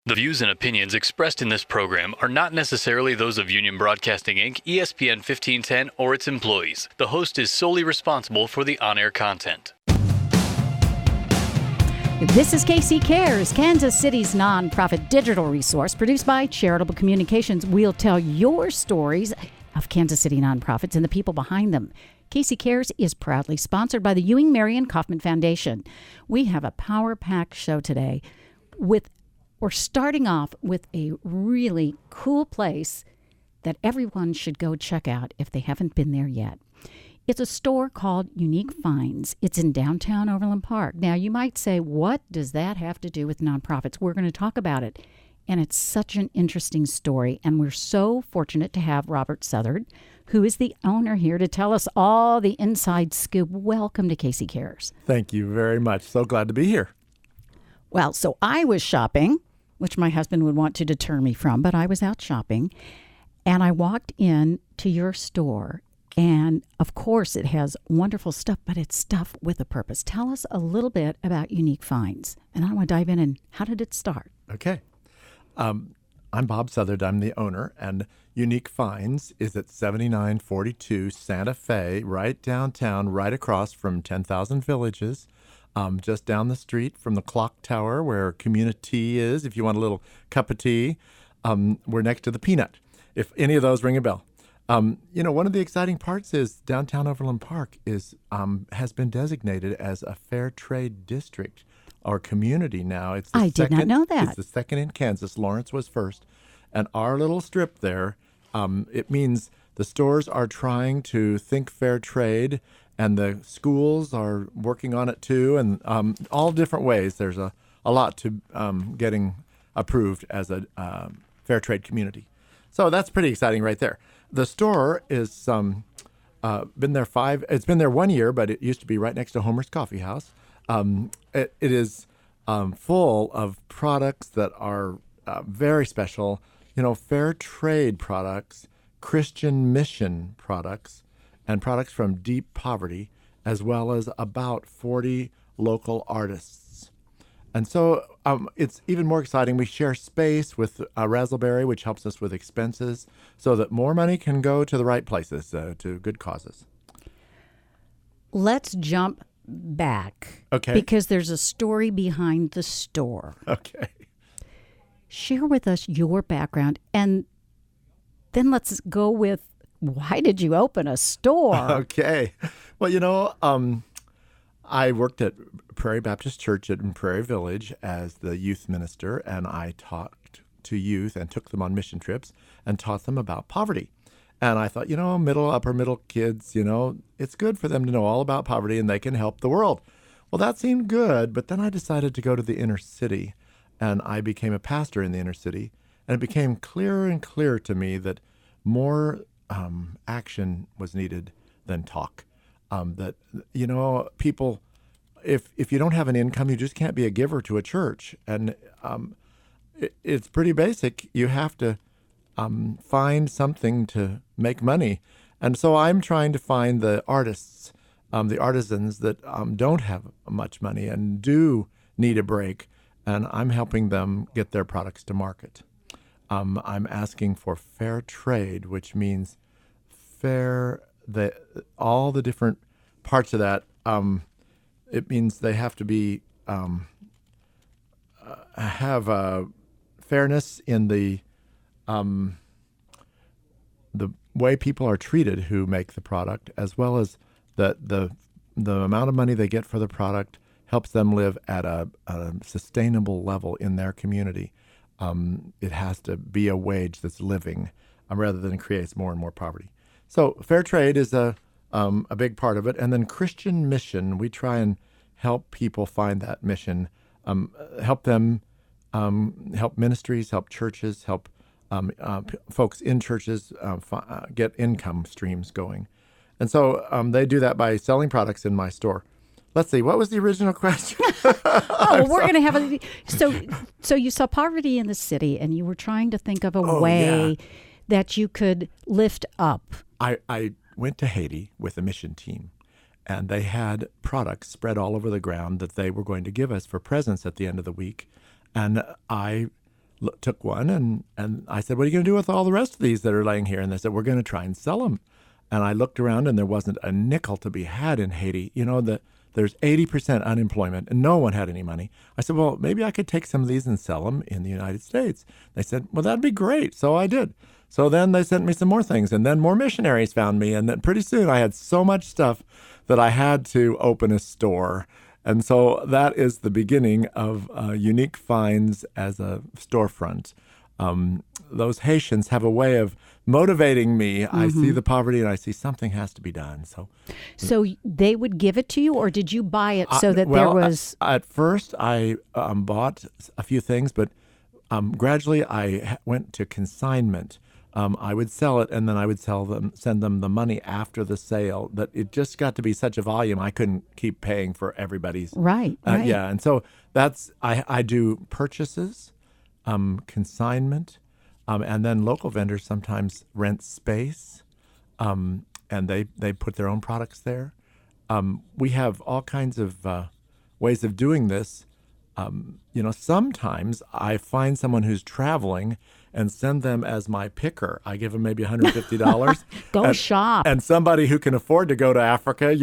The views and opinions expressed in this program are not necessarily those of Union Broadcasting Inc., ESPN 1510, or its employees. The host is solely responsible for the on-air content. This is KC Cares, Kansas City's nonprofit digital resource produced by Charitable Communications. We'll tell your stories of Kansas City nonprofits and the people behind them. KC Cares is proudly sponsored by the Ewing Marion Kauffman Foundation. We have a power-packed show today. We're starting off with a really cool place that everyone should go check out if they haven't been there yet. It's a store called Unique Finds. It's in downtown Overland Park. Now, you might say, what does that have to do with nonprofits? We're going to talk about it. And it's such an interesting story. And we're so fortunate to have Robert Southard, who is the owner, here to tell us all the inside scoop. Welcome to KC Cares. Thank you very much. So glad to be here. Well, so I was shopping, which my husband would want to deter me from, but I was out shopping. And I walked in to your store. And, of course, it has wonderful stuff, but it's stuff with a purpose. Tell us a little bit about Unique Finds. And I want to dive in and how did it start? Okay. I'm Bob Southard. I'm the owner. And Unique Finds is at 7942 Santa Fe, right downtown, right across from 10,000 Villages, just down the street from the clock tower where Community is. If you want a little cup of tea, we're next to the Peanut, if any of those ring a bell. One of the exciting parts is downtown Overland Park has been designated as a fair trade district or community now. I did not know that. It's the second in Kansas. Lawrence was first. And our little strip there, it means the stores are trying to think fair trade, and the schools are working on it too, and all different ways. There's a lot to getting approved as a fair trade community. So that's pretty exciting right there. The store is been there it's been there 1 year, but it used to be right next to Homer's Coffee House. It is full of products that are very special, fair trade products, Christian mission products, and products from deep poverty, as well as about 40 local artists. And so it's even more exciting. We share space with Razzleberry, which helps us with expenses, so that more money can go to the right places, to good causes. Let's jump back. Okay. Because there's a story behind the store. Okay. Share with us your background, and then let's go with, why did you open a store? Okay. Well, I worked at Prairie Baptist Church in Prairie Village as the youth minister, and I talked to youth and took them on mission trips and taught them about poverty. And I thought, upper middle kids, it's good for them to know all about poverty and they can help the world. Well, that seemed good, but then I decided to go to the inner city, and I became a pastor in the inner city, and it became clearer and clearer to me that more action was needed than talk. People, if you don't have an income, you just can't be a giver to a church. And it's pretty basic. You have to find something to make money. And so I'm trying to find the artists, the artisans that don't have much money and do need a break. And I'm helping them get their products to market. I'm asking for fair trade, which means all the different parts of that. It means they have to be have fairness in the way people are treated who make the product, as well as the amount of money they get for the product helps them live at a sustainable level in their community. It has to be a wage that's living, rather than creates more and more poverty. So fair trade is a big part of it. And then Christian mission, we try and help people find that mission, help them, help ministries, help churches, help folks in churches get income streams going. And so they do that by selling products in my store. Let's see, what was the original question? We're going to have so you saw poverty in the city, and you were trying to think of a way that you could lift up. I went to Haiti with a mission team, and they had products spread all over the ground that they were going to give us for presents at the end of the week. And I took one, and I said, what are you going to do with all the rest of these that are laying here? And they said, we're going to try and sell them. And I looked around, and there wasn't a nickel to be had in Haiti. There's 80% unemployment, and no one had any money. I said, well, maybe I could take some of these and sell them in the United States. They said, well, that'd be great. So I did. So then they sent me some more things, and then more missionaries found me. And then pretty soon I had so much stuff that I had to open a store. And so that is the beginning of Unique Finds as a storefront. Those Haitians have a way of motivating me. I see the poverty and I see something has to be done. So they would give it to you, or did you buy it so that there was? At first, I bought a few things, but gradually I went to consignment. I would sell it, and then I would send them the money after the sale. That it just got to be such a volume, I couldn't keep paying for everybody's. Right. Yeah, and so I do purchases, consignment, and then local vendors sometimes rent space, and they put their own products there. We have all kinds of ways of doing this. Sometimes I find someone who's traveling and send them as my picker. I give them maybe $150. Go shop. And somebody who can afford to go to Africa,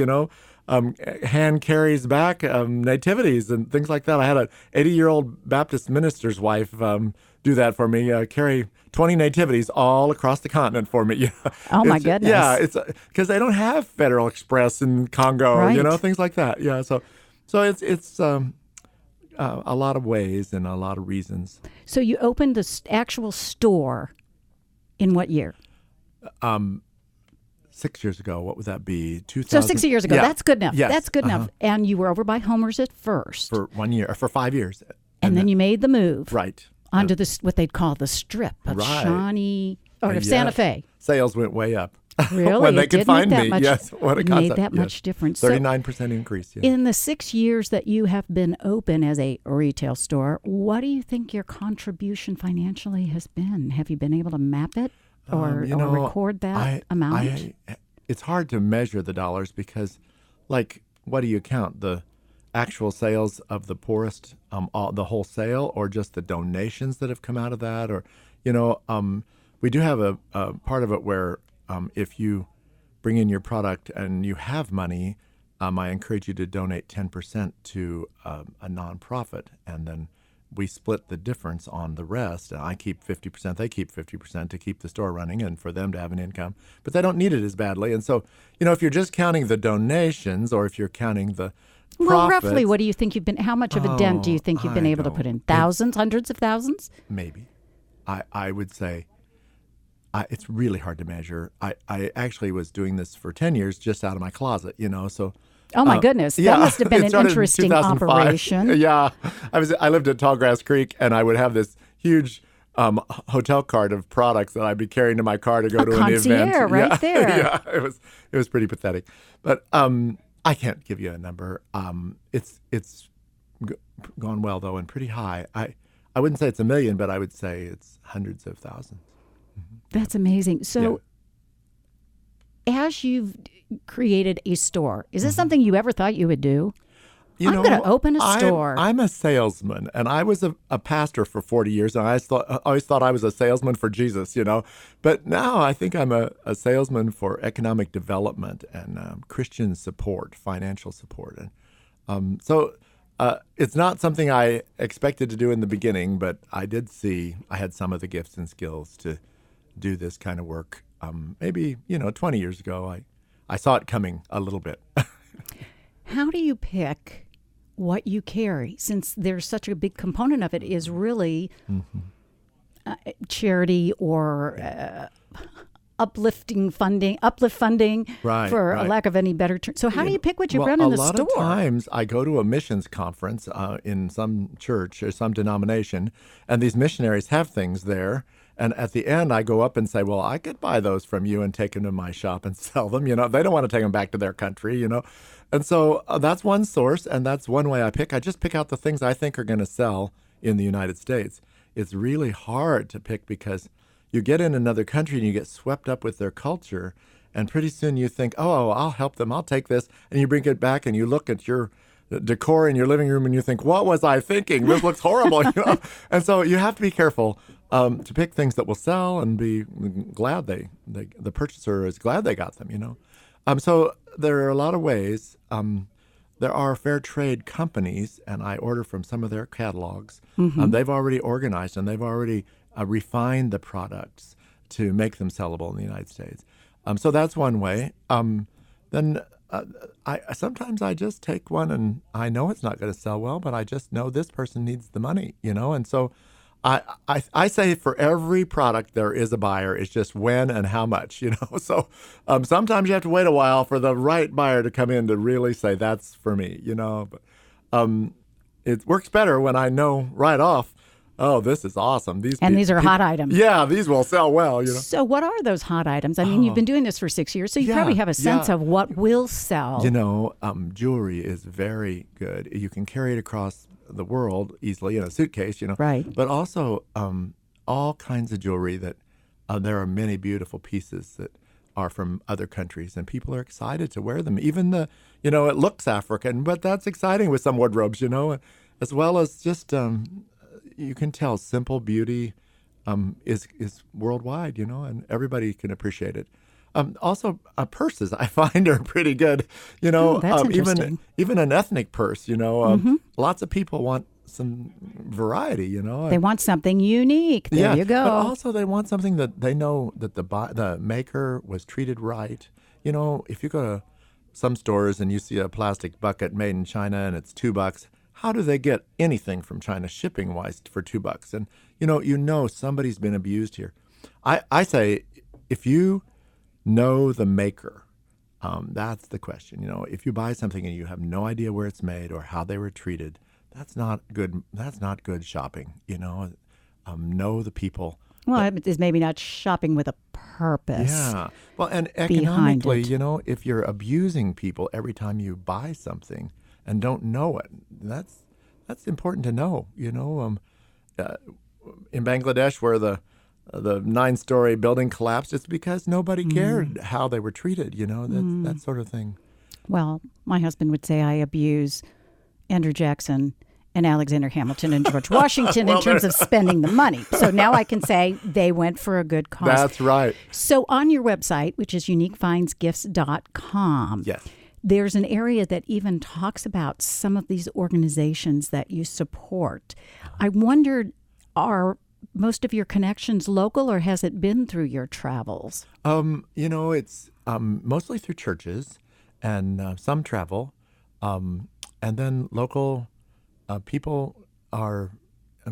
hand carries back nativities and things like that. I had an 80-year-old Baptist minister's wife do that for me, carry 20 nativities all across the continent for me. Oh, my goodness. Yeah, it's because they don't have Federal Express in Congo, right. Things like that. Yeah, so it's a lot of ways and a lot of reasons. So you opened the actual store in what year? 6 years ago. What would that be? 2000. So 6 years ago. Yeah. That's good enough. Yes. That's good enough. And you were over by Homer's at first. For 1 year, for 5 years. And then you made the move. Right. Onto this, what they'd call the strip of Shawnee, or of Santa Fe. Sales went way up. Really? When they could find me. Yes. What a concept. Made that much difference. 39% increase. Yeah. In the 6 years that you have been open as a retail store, what do you think your contribution financially has been? Have you been able to map it or record that amount? It's hard to measure the dollars because, what do you count? The actual sales of the poorest, the wholesale, or just the donations that have come out of that? Or, we do have a part of it where if you bring in your product and you have money, I encourage you to donate 10% to a nonprofit, and then we split the difference on the rest. I keep 50%, they keep 50% to keep the store running and for them to have an income, but they don't need it as badly. And so, if you're just counting the donations or if you're counting the profits, roughly, what do you think how much of a dent do you think you've been able to put in? Thousands, hundreds of thousands? Maybe. I would say it's really hard to measure. I actually was doing this for 10 years just out of my closet, so. Oh, my goodness. That must have been an interesting in operation. Yeah. I lived at Tallgrass Creek, and I would have this huge hotel cart of products that I'd be carrying to my car to go to an event. Right there. Yeah, it was pretty pathetic. But I can't give you a number. It's gone well, though, and pretty high. I wouldn't say it's 1 million, but I would say it's hundreds of thousands. That's amazing. So as you've created a store, is this something you ever thought you would do? I'm going to open a store. I'm a salesman, and I was a pastor for 40 years, and I always thought I was a salesman for Jesus, But now I think I'm a salesman for economic development and Christian support, financial support. And so it's not something I expected to do in the beginning, but I did see I had some of the gifts and skills to do this kind of work. Maybe, 20 years ago, I saw it coming a little bit. How do you pick what you carry, since there's such a big component of it is really charity or uplift funding, for a lack of any better term. So how do you pick what you run in the store? A lot of times I go to a missions conference in some church or some denomination, and these missionaries have things there. And at the end, I go up and say, well, I could buy those from you and take them to my shop and sell them. They don't want to take them back to their country, And so that's one source, and that's one way I pick. I just pick out the things I think are going to sell in the United States. It's really hard to pick because you get in another country and you get swept up with their culture, and pretty soon you think, oh, I'll help them. I'll take this. And you bring it back and you look at your decor in your living room and you think, what was I thinking? This looks horrible. And so you have to be careful to pick things that will sell and be glad the purchaser is glad they got them. So there are a lot of ways. There are fair trade companies, and I order from some of their catalogs. They've already organized and they've already refined the products to make them sellable in the United States. So that's one way. Then I sometimes I just take one and I know it's not going to sell well, but I just know this person needs the money, and so I say for every product there is a buyer. It's just when and how much, So sometimes you have to wait a while for the right buyer to come in to really say that's for me, But it works better when I know right off. Oh, this is awesome. These are hot items. Yeah, these will sell well. So what are those hot items? I mean, you've been doing this for 6 years, so you probably have a sense of what will sell. Jewelry is very good. You can carry it across the world easily in a suitcase, Right. But also all kinds of jewelry that there are many beautiful pieces that are from other countries, and people are excited to wear them. Even it looks African, but that's exciting with some wardrobes, as well as just you can tell simple beauty is worldwide, and everybody can appreciate it. Also, purses I find are pretty good. That's interesting. Even an ethnic purse. Lots of people want some variety. They want something unique. There you go. But also they want something that they know that the maker was treated right. If you go to some stores and you see a plastic bucket made in China and it's $2. How do they get anything from China shipping wise for $2? And somebody's been abused here. I say if you know the maker, that's the question. If you buy something and you have no idea where it's made or how they were treated, that's not good. That's not good shopping. Know the people. Well, it's maybe not shopping with a purpose. Yeah. Well, and economically, if you're abusing people every time you buy something and don't know it, that's important to know. In Bangladesh, where the 9-story building collapsed, it's because nobody cared how they were treated. That sort of thing. Well, my husband would say I abuse Andrew Jackson and Alexander Hamilton and George Washington in terms of spending the money. So now I can say they went for a good cause. That's right. So on your website, which is uniquefindsgifts.com, yes, there's an area that even talks about some of these organizations that you support. I wondered, are most of your connections local, or has it been through your travels? It's mostly through churches and some travel. And then local people are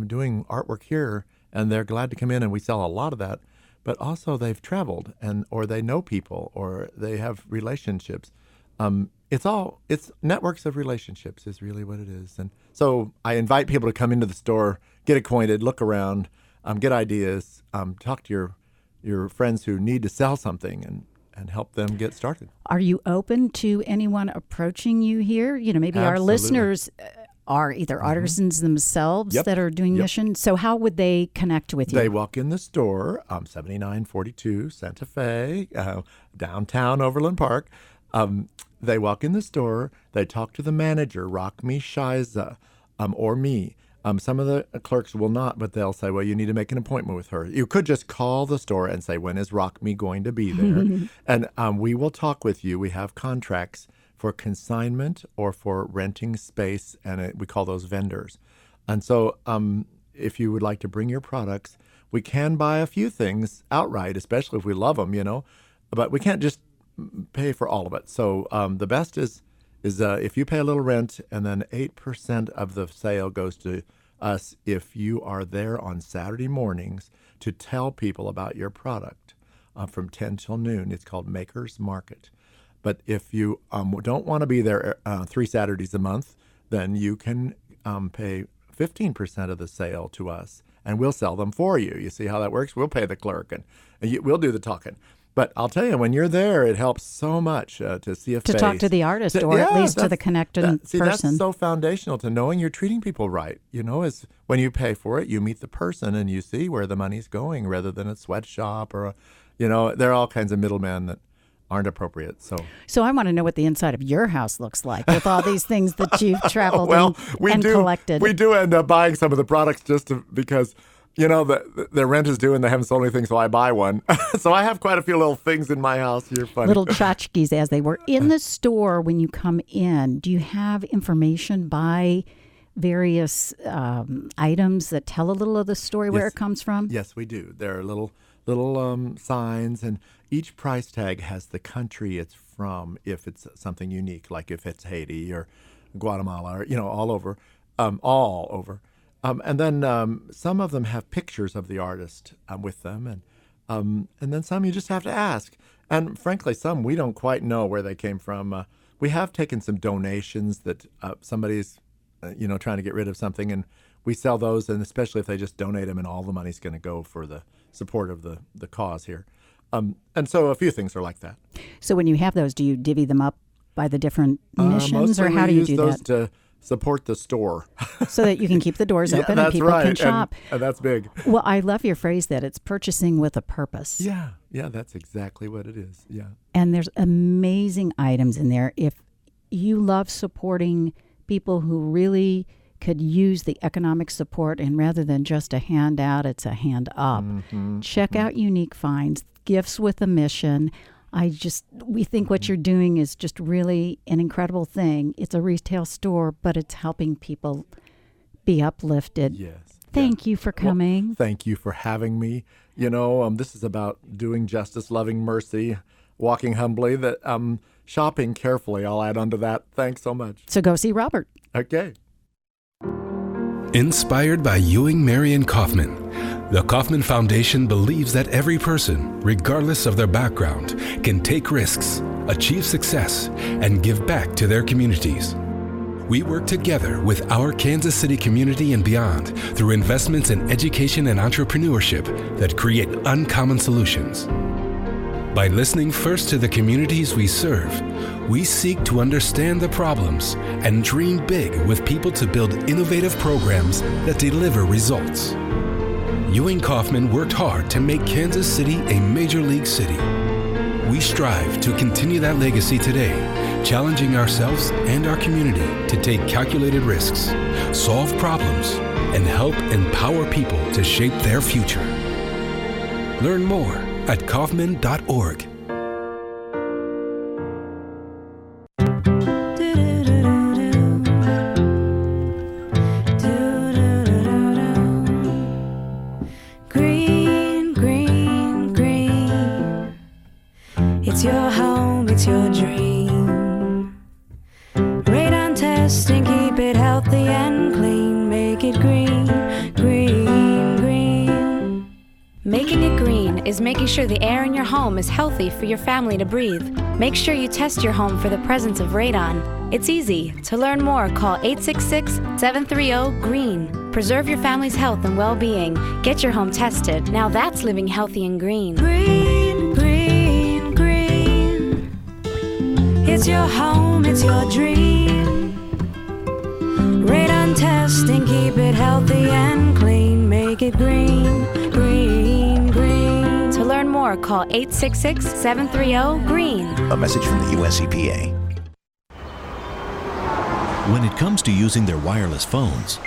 doing artwork here, and they're glad to come in, and we sell a lot of that. But also they've traveled, or they know people, or they have relationships. It's networks of relationships is really what it is. And so I invite people to come into the store, get acquainted, look around, get ideas, talk to your friends who need to sell something and help them get started. Are you open to anyone approaching you here? Maybe our Absolutely. Listeners are either artisans themselves that are doing mission. So how would they connect with you? They walk in the store, 7942 Santa Fe, downtown Overland Park. They walk in the store, they talk to the manager, Rockme Shiza, or me. Some of the clerks will not, but they'll say, well, you need to make an appointment with her. You could just call the store and say, when is Rockme going to be there? And we will talk with you. We have contracts for consignment or for renting space, and we call those vendors. And so if you would like to bring your products, we can buy a few things outright, especially if we love them, but we can't just pay for all of it. So the best is if you pay a little rent, and then 8% of the sale goes to us if you are there on Saturday mornings to tell people about your product from 10 till noon. It's called Maker's Market. But if you don't want to be there 3 Saturdays a month, then you can pay 15% of the sale to us, and we'll sell them for you. You see how that works? We'll pay the clerk, and we'll do the talking. But I'll tell you, when you're there, it helps so much to see a face. To talk to the artist, or at least to the connected person. That's so foundational to knowing you're treating people right. Is when you pay for it, you meet the person and you see where the money's going, rather than a sweatshop or there are all kinds of middlemen that aren't appropriate. So I want to know what the inside of your house looks like with all these things that you've traveled and collected. We do end up buying some of the products because, their rent is due and they haven't sold anything, so I buy one. So I have quite a few little things in my house. You're funny. Little tchotchkes, as they were. In the store, when you come in, do you have information by various items that tell a little of the story, where it comes from? Yes, we do. There are little signs, and each price tag has the country it's from, if it's something unique, like if it's Haiti or Guatemala, or all over. And then some of them have pictures of the artist with them, and then some you just have to ask. And frankly, some we don't quite know where they came from. We have taken some donations that somebody's trying to get rid of something, and we sell those, and especially if they just donate them, and all the money's going to go for the support of the cause here. And so a few things are like that. So when you have those, do you divvy them up by the different missions, or how do you do that? Mostly we use those to support the store. So that you can keep the doors open and people can shop. And that's big. Well, I love your phrase that it's purchasing with a purpose. Yeah, that's exactly what it is. Yeah. And there's amazing items in there. If you love supporting people who really could use the economic support, and rather than just a handout, it's a hand up. Check out Unique Finds, Gifts with a Mission. We think what you're doing is just really an incredible thing. It's a retail store, but it's helping people be uplifted. Yes. Thank you for coming. Well, thank you for having me. This is about doing justice, loving mercy, walking humbly, shopping carefully. I'll add on to that. Thanks so much. So go see Robert. Okay. Inspired by Ewing Marion Kaufman, the Kaufman Foundation believes that every person, regardless of their background, can take risks, achieve success, and give back to their communities. We work together with our Kansas City community and beyond through investments in education and entrepreneurship that create uncommon solutions. By listening first to the communities we serve, we seek to understand the problems and dream big with people to build innovative programs that deliver results. Ewing Kaufman worked hard to make Kansas City a major league city. We strive to continue that legacy today, challenging ourselves and our community to take calculated risks, solve problems, and help empower people to shape their future. Learn more at Kaufman.org. Green, green, green. It's your home, it's your dream. Radon testing, keep it healthy and clean. Make it green, green, green. Making it green is making sure the air in your home is healthy for your family to breathe. Make sure you test your home for the presence of radon. It's easy. To learn more, call 866-730-GREEN. Preserve your family's health and well-being. Get your home tested. Now that's living healthy and green. Green, green, green. It's your home, it's your dream. Radon testing, keep it healthy and clean. Make it green, green, green. To learn more, call 866-730-GREEN. A message from the U.S. EPA. When it comes to using their wireless phones,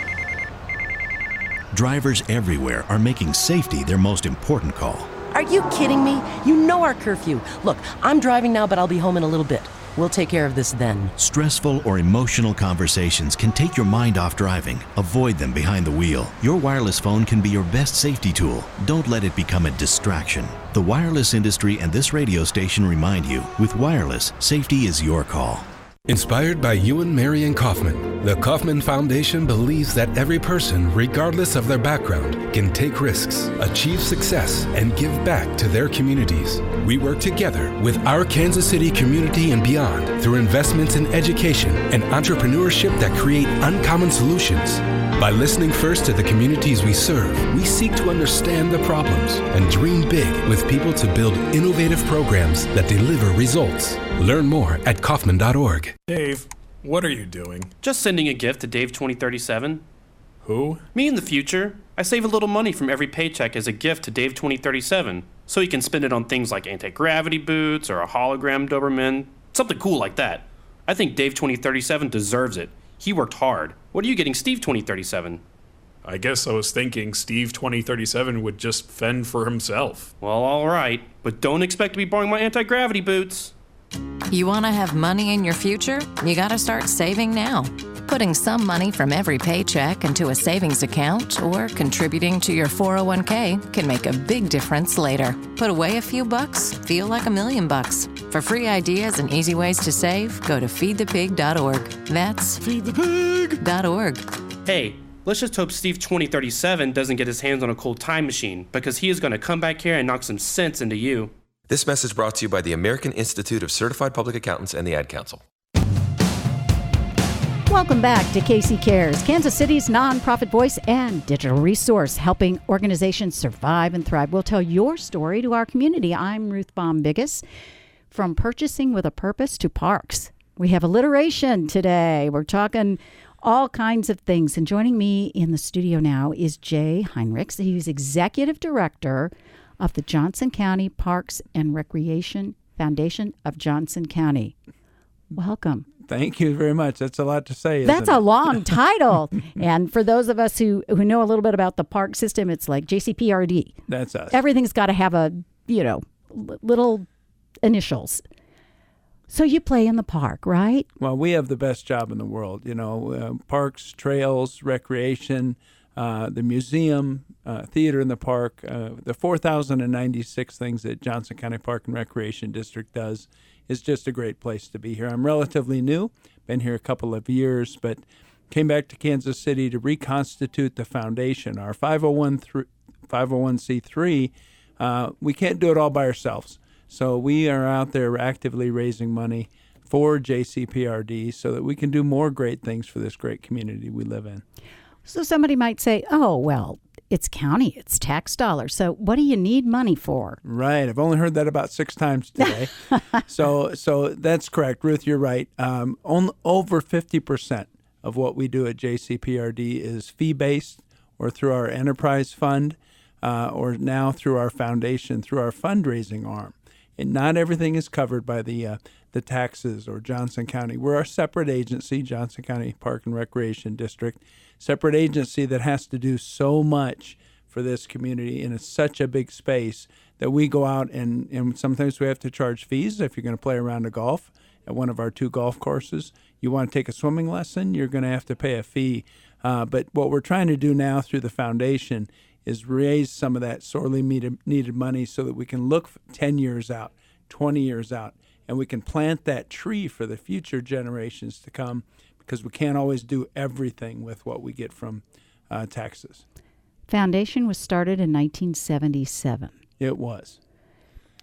drivers everywhere are making safety their most important call. Are you kidding me? You know our curfew. Look, I'm driving now, but I'll be home in a little bit. We'll take care of this then. Stressful or emotional conversations can take your mind off driving. Avoid them behind the wheel. Your wireless phone can be your best safety tool. Don't let it become a distraction. The wireless industry and this radio station remind you, with wireless, safety is your call. Inspired by Ewing Marion Kaufman, the Kaufman Foundation believes that every person, regardless of their background, can take risks, achieve success, and give back to their communities. We work together with our Kansas City community and beyond through investments in education and entrepreneurship that create uncommon solutions. By listening first to the communities we serve, we seek to understand the problems and dream big with people to build innovative programs that deliver results. Learn more at Kaufman.org. Dave, what are you doing? Just sending a gift to Dave 2037. Who? Me in the future. I save a little money from every paycheck as a gift to Dave 2037. so he can spend it on things like anti-gravity boots or a hologram Doberman, something cool like that. I think Dave 2037 deserves it. He worked hard. What are you getting Steve 2037? I guess I was thinking Steve 2037 would just fend for himself. Well, all right, but don't expect to be borrowing my anti-gravity boots. You want to have money in your future? You got to start saving now. Putting some money from every paycheck into a savings account or contributing to your 401k can make a big difference later. Put away a few bucks, feel like $1 million. For free ideas and easy ways to save, go to feedthepig.org. That's feedthepig.org. Hey, let's just hope Steve 2037 doesn't get his hands on a cold time machine, because he is going to come back here and knock some sense into you. This message brought to you by the American Institute of Certified Public Accountants and the Ad Council. Welcome back to Casey Cares, Kansas City's nonprofit voice and digital resource, helping organizations survive and thrive. We'll tell your story to our community. I'm Ruth Baum-Biggis. From purchasing with a purpose to parks. We have alliteration today. We're talking all kinds of things. And joining me in the studio now is Jay Hinrichs. He's Executive Director of the Johnson County Parks and Recreation Foundation of Johnson County. Welcome. Thank you very much. That's a lot to say. That's a long title. And for those of us who know a little bit about the park system, it's like JCPRD. That's us. Everything's got to have a, little initials. So you play in the park, right? Well, we have the best job in the world. Parks, trails, recreation, the museum, theater in the park, the 4,096 things that Johnson County Park and Recreation District does is just a great place to be here. I'm relatively new, been here a couple of years, but came back to Kansas City to reconstitute the foundation. Our 501c3, we can't do it all by ourselves. So we are out there actively raising money for JCPRD so that we can do more great things for this great community we live in. So somebody might say, oh, well, it's county, it's tax dollars. So what do you need money for? Right. I've only heard that about 6 times today. So that's correct. Ruth, you're right. Over 50% of what we do at JCPRD is fee-based or through our enterprise fund or now through our foundation, through our fundraising arm. And not everything is covered by the taxes or Johnson County. We're a separate agency, Johnson County Park and Recreation District, separate agency that has to do so much for this community, and it's such a big space that we go out and sometimes we have to charge fees. If you're going to play a round of golf at one of our 2 golf courses, you want to take a swimming lesson, you're going to have to pay a fee. But what we're trying to do now through the foundation is raise some of that sorely needed money so that we can look 10 years out, 20 years out, and we can plant that tree for the future generations to come, because we can't always do everything with what we get from taxes. Foundation was started in 1977. It was.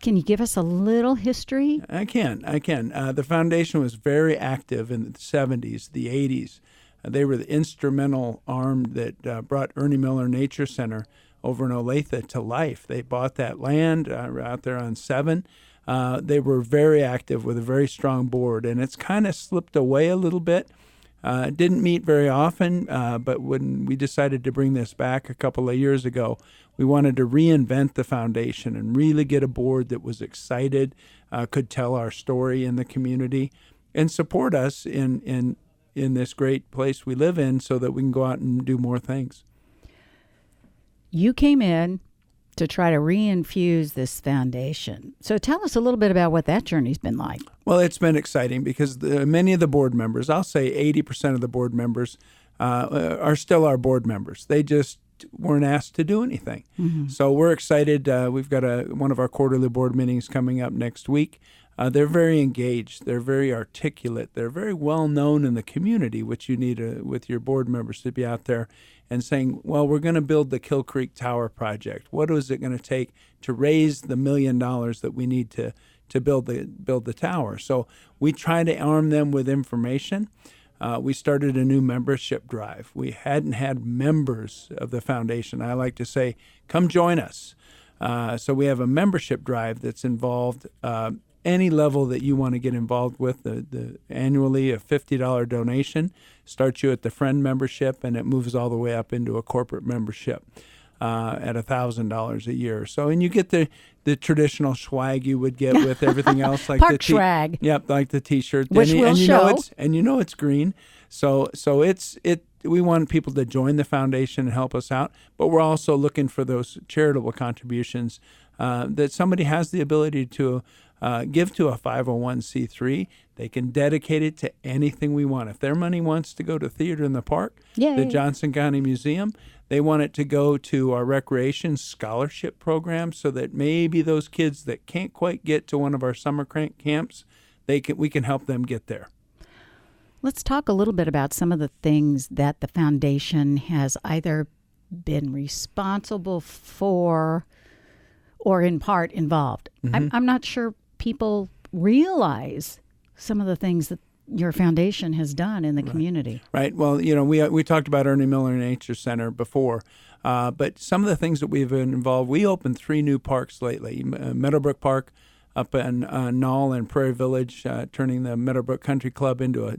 Can you give us a little history? I can. The foundation was very active in the 70s, the 80s. They were the instrumental arm that brought Ernie Miller Nature Center over in Olathe to life. They bought that land out there on 7. They were very active with a very strong board, and it's kind of slipped away a little bit. Didn't meet very often, but when we decided to bring this back a couple of years ago, we wanted to reinvent the foundation and really get a board that was excited, could tell our story in the community, and support us in this great place we live in so that we can go out and do more things. You came in to try to reinfuse this foundation. So tell us a little bit about what that journey's been like. Well, it's been exciting because many of the board members, I'll say 80% of the board members, are still our board members. They just weren't asked to do anything. Mm-hmm. So we're excited. We've got one of our quarterly board meetings coming up next week. They're very engaged. They're very articulate. They're very well known in the community, which you need with your board members to be out there and saying, well, we're going to build the Kill Creek Tower project. What is it going to take to raise the $1 million that we need to build the tower? So we try to arm them with information. We started a new membership drive. We hadn't had members of the foundation. I like to say, come join us. So we have a membership drive that's involved any level that you want to get involved with. The annually a $50 donation starts you at the friend membership, and it moves all the way up into a corporate membership. at $1,000 a year. So, and you get the traditional swag you would get with everything else, like Park swag. Yep, like the T-shirt, which will show. You know it's green. So it's. We want people to join the foundation and help us out, but we're also looking for those charitable contributions that somebody has the ability to give to a 501c3. They can dedicate it to anything we want. If their money wants to go to Theater in the Park, the Johnson County Museum, they want it to go to our recreation scholarship program so that maybe those kids that can't quite get to one of our summer camps, we can help them get there. Let's talk a little bit about some of the things that the foundation has either been responsible for or in part involved. I'm not sure people realize some of the things that your foundation has done in the community. Right. Well, we talked about Ernie Miller Nature Center before, but some of the things that we've been involved, we opened 3 new parks lately. Meadowbrook Park up in Knoll and Prairie Village, turning the Meadowbrook Country Club into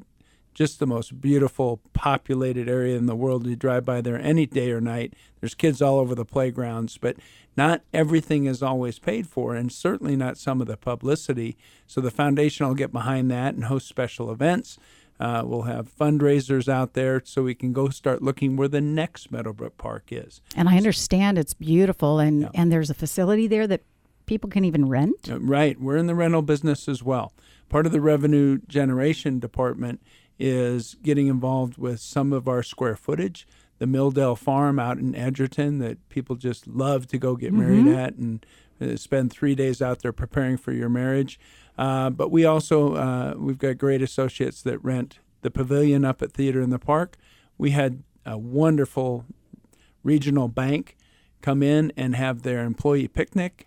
just the most beautiful, populated area in the world. You drive by there any day or night. There's kids all over the playgrounds, but not everything is always paid for, and certainly not some of the publicity. So the foundation will get behind that and host special events. We'll have fundraisers out there so we can go start looking where the next Meadowbrook Park is. And I understand it's beautiful, and there's a facility there that people can even rent? Right. We're in the rental business as well. Part of the revenue generation department is getting involved with some of our square footage. The Milldale Farm out in Edgerton that people just love to go get married at and spend 3 days out there preparing for your marriage. But we also, we've got great associates that rent the pavilion up at Theater in the Park. We had a wonderful regional bank come in and have their employee picnic.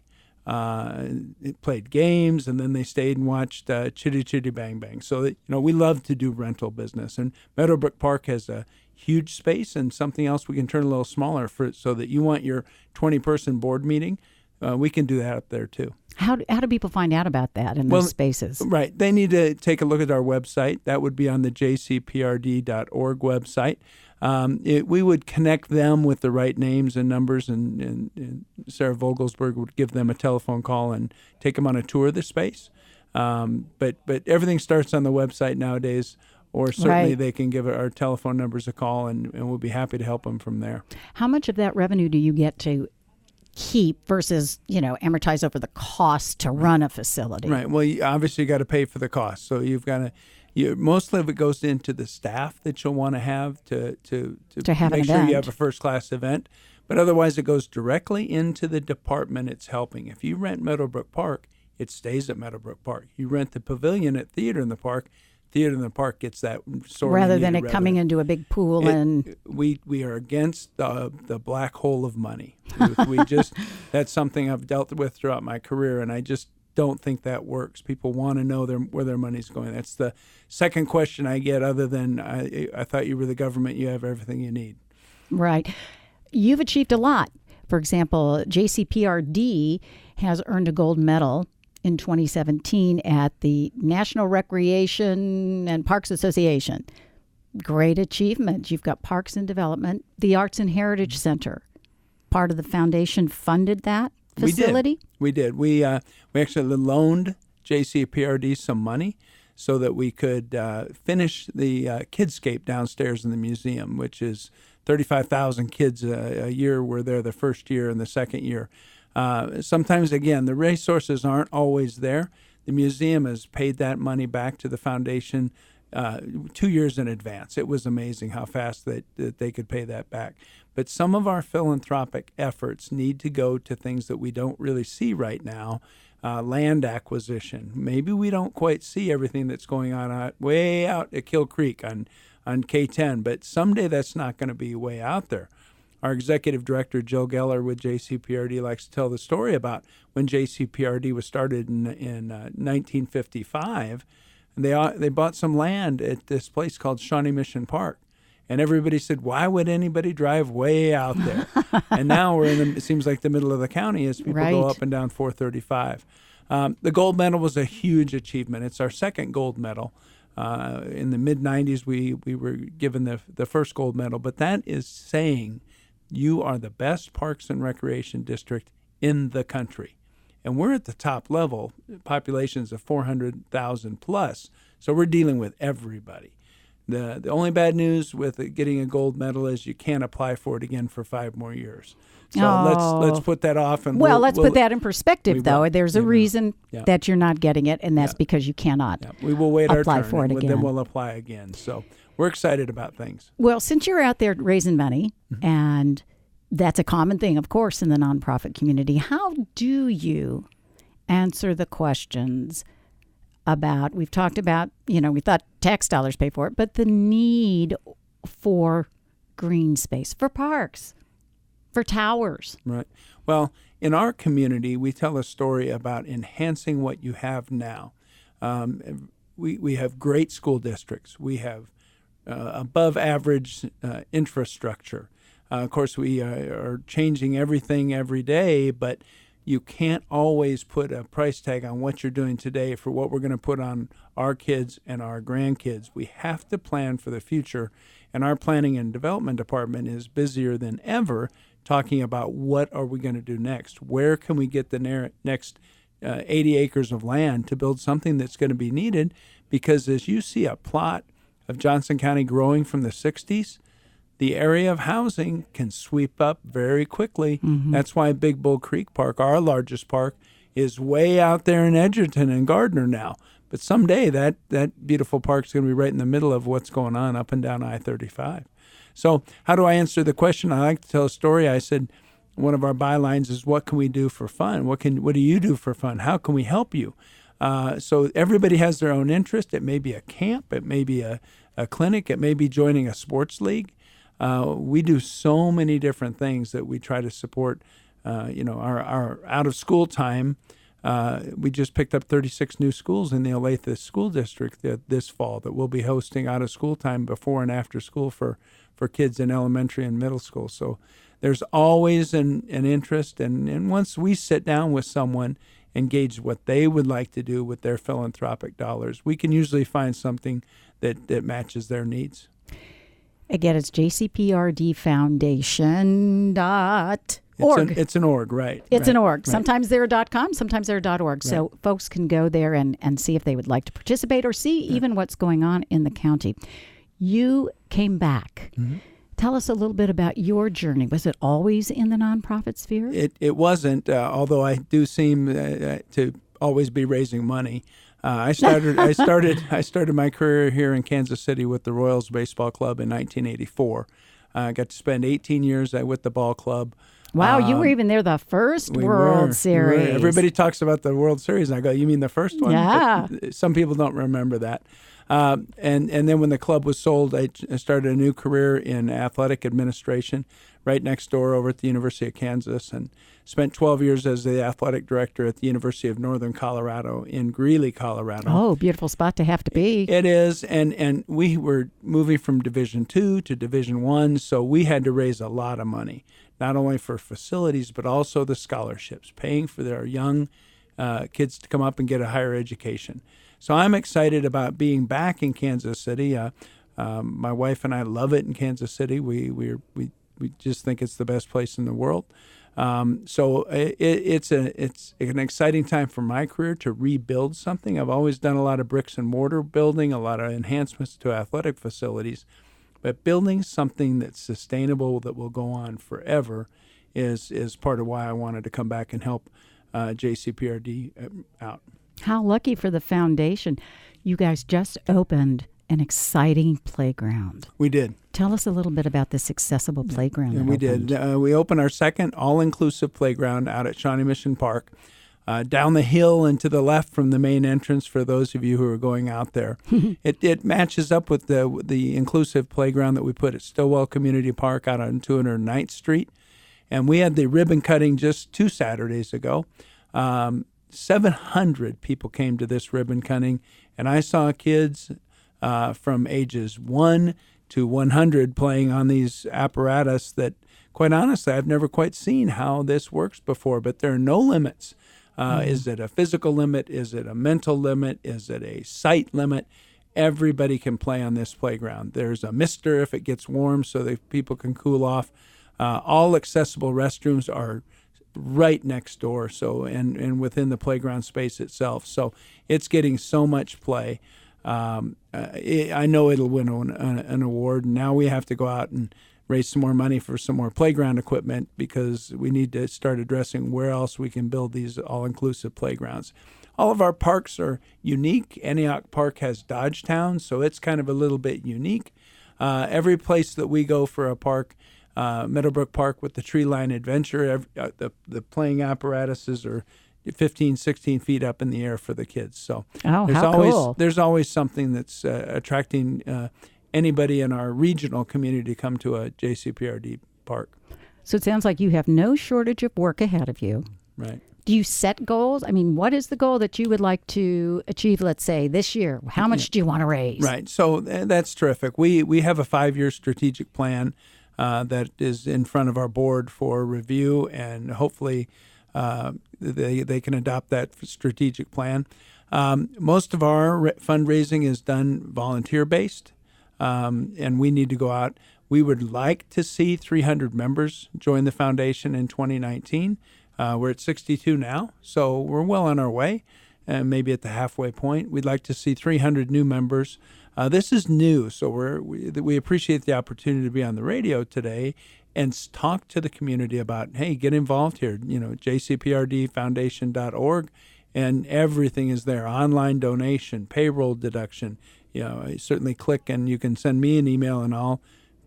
Played games, and then they stayed and watched Chitty Chitty Bang Bang. So, we love to do rental business. And Meadowbrook Park has a huge space and something else we can turn a little smaller so that you want your 20-person board meeting. We can do that up there, too. How do people find out about that in those spaces? Right. They need to take a look at our website. That would be on the jcprd.org website. We would connect them with the right names and numbers, and Sarah Vogelsberg would give them a telephone call and take them on a tour of the space. But everything starts on the website nowadays, or certainly they can give our telephone numbers a call, and we'll be happy to help them from there. How much of that revenue do you get to keep versus, amortize over the cost to run a facility? Right. Well, you obviously got to pay for the cost. So you've got to, most of it goes into the staff that you'll want to have to have make an sure event. you have a first-class event. But otherwise, it goes directly into the department it's helping. If you rent Meadowbrook Park, it stays at Meadowbrook Park. You rent the pavilion at Theater in the Park, Theater in the Park gets that sort rather of than it revenue. coming into a big pool. We are against the black hole of money. That's something I've dealt with throughout my career, and I just don't think that works. People want to know where their money's going. That's the second question I get, other than I thought you were the government, you have everything you need. Right. You've achieved a lot. For example, JCPRD has earned a gold medal in 2017 at the National Recreation and Parks Association. Great achievement. You've got Parks and Development, the Arts and Heritage Center. Part of the foundation funded that facility? We did. We actually loaned JCPRD some money so that we could finish the Kidscape downstairs in the museum, which is 35,000 kids a year were there the first year and the second year. Sometimes, again, the resources aren't always there. The museum has paid that money back to the foundation 2 years in advance. It was amazing how fast that they could pay that back. But some of our philanthropic efforts need to go to things that we don't really see right now. Land acquisition. Maybe we don't quite see everything that's going on way out at Kill Creek on K10, but someday that's not going to be way out there. Our executive director, Jill Geller with JCPRD, likes to tell the story about when JCPRD was started in 1955. And they bought some land at this place called Shawnee Mission Park. And everybody said, why would anybody drive way out there? And now we're it seems like the middle of the county as people go up and down 435. The gold medal was a huge achievement. It's our second gold medal. In the mid-'90s, we were given the first gold medal. But that is saying you are the best parks and recreation district in the country. And we're at the top level, populations of 400,000 plus. So we're dealing with everybody. The only bad news with getting a gold medal is you can't apply for it again for 5 more years. So let's put that off. And let's put that in perspective, though. There's a reason Yeah. that you're not getting it, and that's because you cannot We will wait apply our turn, for it and again. then we'll apply again. So we're excited about things. Well, since you're out there raising money, and that's a common thing, of course, in the nonprofit community, how do you answer the questions about, we've talked about, we thought tax dollars pay for it, but the need for green space, for parks, for towers. Right. Well, in our community, we tell a story about enhancing what you have now. We have great school districts. We have above average infrastructure. Of course, we are changing everything every day, but you can't always put a price tag on what you're doing today for what we're going to put on our kids and our grandkids. We have to plan for the future, and our planning and development department is busier than ever talking about what are we going to do next. Where can we get the next 80 acres of land to build something that's going to be needed? Because as you see a plot of Johnson County growing from the 60s, the area of housing can sweep up very quickly. Mm-hmm. That's why Big Bull Creek Park, our largest park, is way out there in Edgerton and Gardner now. But someday that beautiful park's going to be right in the middle of what's going on up and down I-35. So how do I answer the question? I like to tell a story. I said one of our bylines is, what can we do for fun? What do you do for fun? How can we help you? So everybody has their own interest. It may be a camp. It may be a clinic. It may be joining a sports league. We do so many different things that we try to support, our out-of-school time. We just picked up 36 new schools in the Olathe School District this fall that we'll be hosting out-of-school time before and after school for kids in elementary and middle school. So there's always an interest, and once we sit down with someone, engage what they would like to do with their philanthropic dollars, we can usually find something that matches their needs. Again, it's JCPRD Foundation.org. It's an org, right. It's an org. Right. Sometimes they're .com, sometimes they're .org. So folks can go there and see if they would like to participate or see even what's going on in the county. You came back. Mm-hmm. Tell us a little bit about your journey. Was it always in the nonprofit sphere? It wasn't, although I do seem to always be raising money. I started my career here in Kansas City with the Royals Baseball Club in 1984. I got to spend 18 years with the ball club. Wow, you were even there the first World Series. Everybody talks about the World Series, and I go, you mean the first one? Yeah. But some people don't remember that. And then when the club was sold, I started a new career in athletic administration right next door over at the University of Kansas, and spent 12 years as the athletic director at the University of Northern Colorado in Greeley, Colorado. Oh, beautiful spot to have to be. It is, and we were moving from Division II to Division I, so we had to raise a lot of money, not only for facilities, but also the scholarships, paying for their young kids to come up and get a higher education. So I'm excited about being back in Kansas City. My wife and I love it in Kansas City. We just think it's the best place in the world. So it's an exciting time for my career to rebuild something. I've always done a lot of bricks and mortar building, a lot of enhancements to athletic facilities, but building something that's sustainable that will go on forever is part of why I wanted to come back and help JCPRD out. How lucky for the foundation. You guys just opened an exciting playground. We did. Tell us a little bit about this accessible playground. And we did. We opened our second all-inclusive playground out at Shawnee Mission Park, down the hill and to the left from the main entrance for those of you who are going out there. It matches up with the inclusive playground that we put at Stillwell Community Park out on 209th Street. And we had the ribbon cutting just 2 Saturdays ago. 700 people came to this ribbon cutting, and I saw kids from ages 1 to 100 playing on these apparatus that, quite honestly, I've never quite seen how this works before, but there are no limits. Is it a physical limit? Is it a mental limit? Is it a sight limit? Everybody can play on this playground. There's a mister if it gets warm so that people can cool off. All accessible restrooms are right next door, so and within the playground space itself. So it's getting so much play. I know it'll win an award. Now we have to go out and raise some more money for some more playground equipment because we need to start addressing where else we can build these all-inclusive playgrounds. All of our parks are unique. Antioch Park has Dodgetown, so it's kind of a little bit unique. Every place that we go for a park, Meadowbrook Park with the tree line adventure, the playing apparatuses are 15, 16 feet up in the air for the kids. So there's always something that's attracting anybody in our regional community to come to a JCPRD park. So it sounds like you have no shortage of work ahead of you. Right. Do you set goals? I mean, what is the goal that you would like to achieve, let's say, this year? How much do you want to raise? Right. So that's terrific. We have a 5-year strategic plan that is in front of our board for review, and hopefully they can adopt that strategic plan. Most of our fundraising is done volunteer-based, and we need to go out. We would like to see 300 members join the foundation in 2019. We're at 62 now, so we're well on our way, and maybe at the halfway point. We'd like to see 300 new members. This is new, so we appreciate the opportunity to be on the radio today and talk to the community about, hey, get involved here. JCPRD Foundation.org, and everything is there. Online donation, payroll deduction. Certainly click, and you can send me an email, and I'll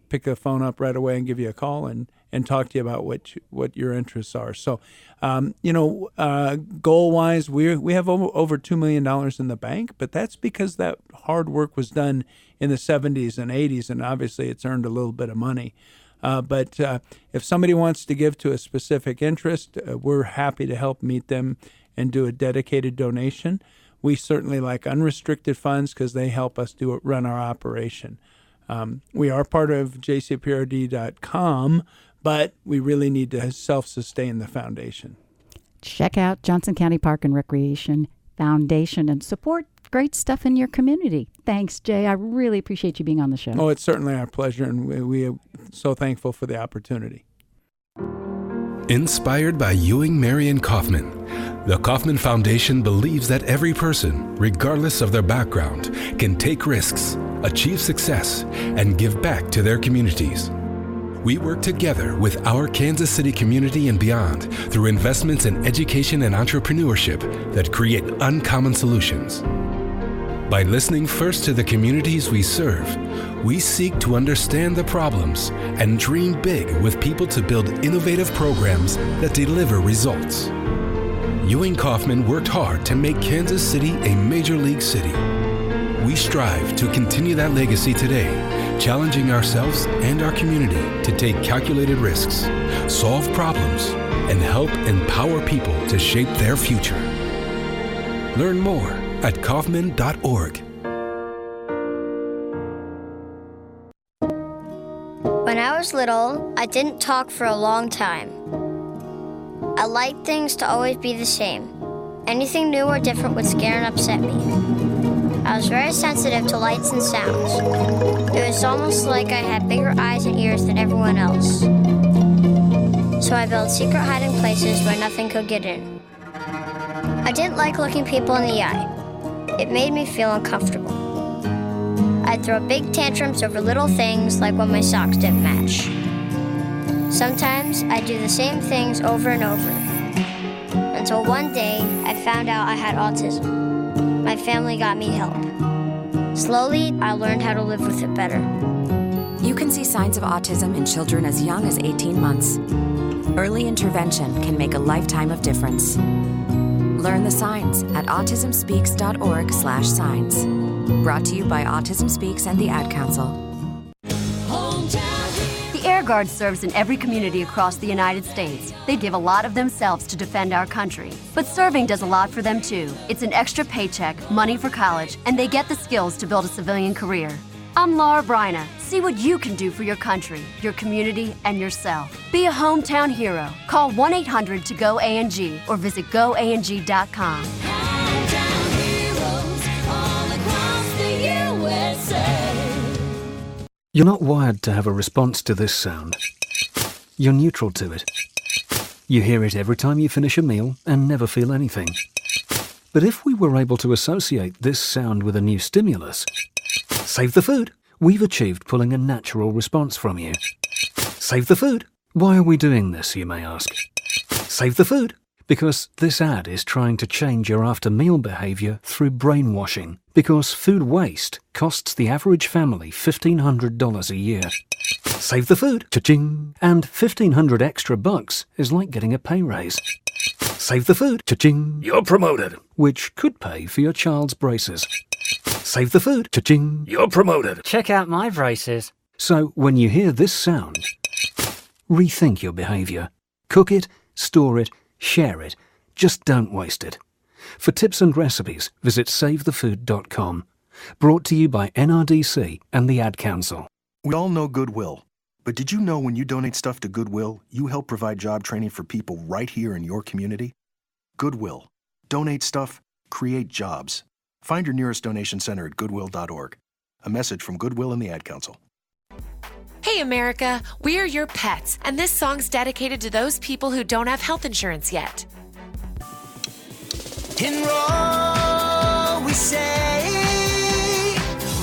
pick the phone up right away and give you a call and talk to you about what your interests are. So, goal-wise, we have over $2 million in the bank, but that's because that hard work was done in the 70s and 80s, and obviously it's earned a little bit of money. But if somebody wants to give to a specific interest, we're happy to help meet them and do a dedicated donation. We certainly like unrestricted funds because they help us run our operation. We are part of jcprd.com, but we really need to self-sustain the foundation. Check out Johnson County Park and Recreation Foundation and support great stuff in your community. Thanks, Jay. I really appreciate you being on the show. Oh, it's certainly our pleasure, and we are so thankful for the opportunity. Inspired by Ewing Marion Kaufman, the Kaufman Foundation believes that every person, regardless of their background, can take risks, achieve success, and give back to their communities. We work together with our Kansas City community and beyond through investments in education and entrepreneurship that create uncommon solutions. By listening first to the communities we serve, we seek to understand the problems and dream big with people to build innovative programs that deliver results. Ewing Kaufman worked hard to make Kansas City a major league city. We strive to continue that legacy today, challenging ourselves and our community to take calculated risks, solve problems, and help empower people to shape their future. Learn more at Kaufman.org. When I was little, I didn't talk for a long time. I liked things to always be the same. Anything new or different would scare and upset me. I was very sensitive to lights and sounds. It was almost like I had bigger eyes and ears than everyone else. So I built secret hiding places where nothing could get in. I didn't like looking people in the eye. It made me feel uncomfortable. I'd throw big tantrums over little things like when my socks didn't match. Sometimes I'd do the same things over and over. Until one day, I found out I had autism. My family got me help. Slowly, I learned how to live with it better. You can see signs of autism in children as young as 18 months. Early intervention can make a lifetime of difference. Learn the signs at autismspeaks.org/signs. Brought to you by Autism Speaks and the Ad Council. The Air Guard serves in every community across the United States. They give a lot of themselves to defend our country. But serving does a lot for them too. It's an extra paycheck, money for college, and they get the skills to build a civilian career. I'm Laura Bryna. See what you can do for your country, your community, and yourself. Be a hometown hero. Call 1-800-TO-GO-ANG or visit goang.com. You're not wired to have a response to this sound. you're neutral to it. You hear it every time you finish a meal and never feel anything. But if we were able to associate this sound with a new stimulus, save the food, we've achieved pulling a natural response from you. Save the food. Why are we doing this, you may ask? Save the food. Because this ad is trying to change your after-meal behavior through brainwashing. Because food waste costs the average family $1,500 a year. Save the food. Cha-ching. And $1,500 extra bucks is like getting a pay raise. Save the food. Cha-ching. You're promoted. Which could pay for your child's braces. Save the food. Cha-ching. You're promoted. Check out my braces. So when you hear this sound, rethink your behavior. Cook it, store it, share it. Just don't waste it. For tips and recipes, visit SaveTheFood.com. Brought to you by NRDC and the Ad Council. We all know Goodwill. But did you know when you donate stuff to Goodwill, you help provide job training for people right here in your community? Goodwill. Donate stuff, create jobs. Find your nearest donation center at Goodwill.org. A message from Goodwill and the Ad Council. Hey America, we're your pets, and this song's dedicated to those people who don't have health insurance yet. Enroll, we say,